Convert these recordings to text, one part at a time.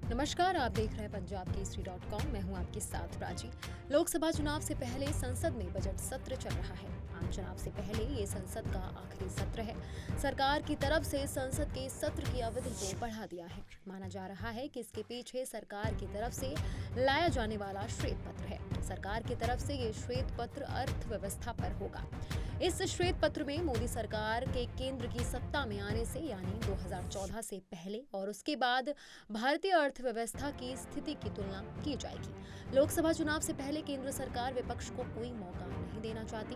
नमस्कार, आप देख रहे हैं punjabkesari.com। मैं हूं आपके साथ प्राची। लोकसभा चुनाव से पहले संसद में बजट सत्र चल रहा है। आम चुनाव से पहले ये संसद का आखिरी सत्र है। सरकार की तरफ से संसद के सत्र की अवधि को बढ़ा दिया है। माना जा रहा है कि इसके पीछे सरकार की तरफ से लाया जाने वाला श्वेत पत्र है। सरकार की तरफ से ये श्वेत पत्र अर्थव्यवस्था पर होगा। इस श्वेत पत्र में मोदी सरकार के केंद्र की सत्ता में आने से यानी 2014 से पहले और उसके बाद भारतीय अर्थव्यवस्था की स्थिति की तुलना की जाएगी। लोकसभा चुनाव से पहले केंद्र सरकार विपक्ष को कोई मौका नहीं देना चाहती।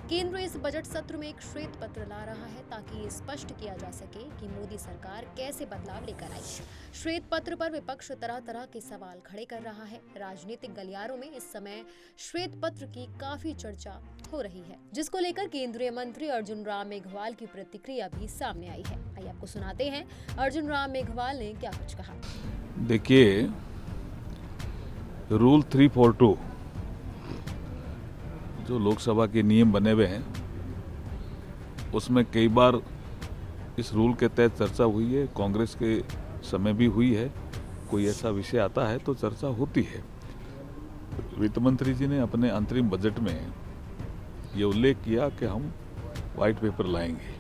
केंद्र इस बजट सत्र में एक श्वेत पत्र ला रहा है ताकि ये स्पष्ट किया जा सके कि मोदी सरकार कैसे बदलाव लेकर आई। श्वेत पत्र पर विपक्ष तरह तरह के सवाल खड़े कर रहा है। राजनीतिक गलियारों में इस समय श्वेत पत्र की काफी चर्चा हो रही है, जिसको लेकर केंद्रीय मंत्री अर्जुन राम मेघवाल की प्रतिक्रिया भी सामने आई है। आइए आपको सुनाते हैं अर्जुन राम मेघवाल ने क्या कुछ कहा। देखिए, रूल 342 जो लोकसभा के नियम बने हुए हैं उसमें कई बार इस रूल के तहत चर्चा हुई है। कांग्रेस के समय भी हुई है। कोई ऐसा विषय आता है तो चर्चा होती है। वित्त मंत्री जी ने अपने अंतरिम बजट में ये उल्लेख किया कि हम व्हाइट पेपर लाएंगे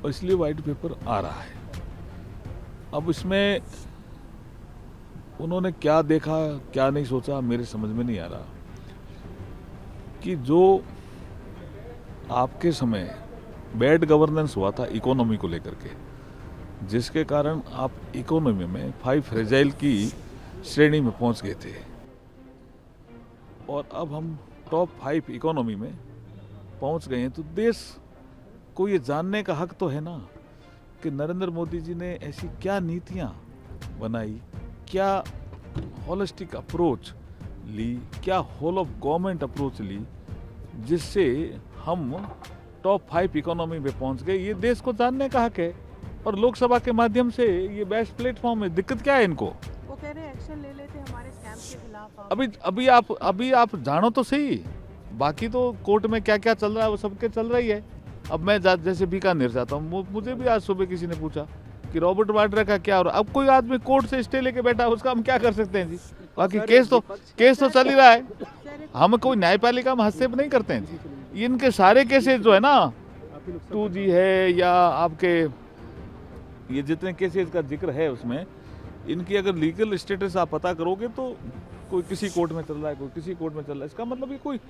और इसलिए व्हाइट पेपर आ रहा है। अब इसमें उन्होंने क्या देखा क्या नहीं सोचा मेरे समझ में नहीं आ रहा कि जो आपके समय बैड गवर्नेंस हुआ था इकोनॉमी को लेकर के, जिसके कारण आप इकोनॉमी में 5 फ्रेजाइल की श्रेणी में पहुंच गए थे और अब हम टॉप 5 इकोनॉमी में पहुंच गए हैं, तो देश को ये जानने का हक तो है ना कि नरेंद्र मोदी जी ने ऐसी क्या नीतियां बनाई, क्या होलिस्टिक अप्रोच ली, क्या होल ऑफ गवर्नमेंट अप्रोच ली, जिससे हम टॉप 5 इकोनॉमी में पहुंच गए। ये देश को जानने का हक है और लोकसभा के माध्यम से ये बेस्ट प्लेटफॉर्म है। दिक्कत क्या है इनको? वो कह रहे हैं एक्शन ले लेते हमारे स्कैम के खिलाफ। अभी आप जानो तो सही, बाकी तो कोर्ट में क्या क्या चल रहा है वो सबके चल रही है। अब मैं जैसे बीकानेर जाता हूँ, मुझे भी आज सुबह किसी ने पूछा कि रॉबर्ट वाड्रा का क्या हो रहा है। अब कोई आदमी कोर्ट से स्टे लेके बैठा है, उसका हम क्या कर सकते हैं जी? बाकी केस तो चल ही रहा है। हम कोई न्यायपालिका में हस्तक्षेप नहीं करते हैं जी। इनके सारे केसेस जो है ना, 2G है या आपके ये जितने केसेस का जिक्र है उसमें इनकी अगर लीगल स्टेटस आप पता करोगे तो कोई किसी कोर्ट में चल रहा है, कोई किसी कोर्ट में चल रहा है। इसका मतलब ये कोई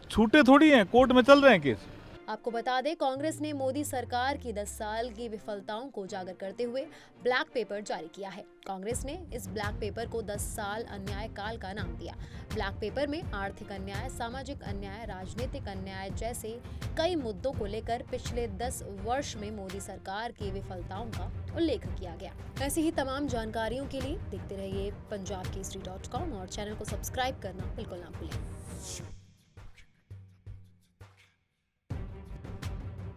छूटे थोड़ी हैं, कोर्ट में चल रहे हैं केस। आपको बता दें, कांग्रेस ने मोदी सरकार की 10 साल की विफलताओं को उजागर करते हुए ब्लैक पेपर जारी किया है। कांग्रेस ने इस ब्लैक पेपर को 10 साल अन्याय काल का नाम दिया। ब्लैक पेपर में आर्थिक अन्याय, सामाजिक अन्याय, राजनीतिक अन्याय जैसे कई मुद्दों को लेकर पिछले 10 वर्ष में मोदी सरकार की विफलताओं का उल्लेख किया गया। ऐसी ही तमाम जानकारियों के लिए देखते रहिए punjabkesari.com और चैनल को सब्सक्राइब करना बिल्कुल ना भूलें।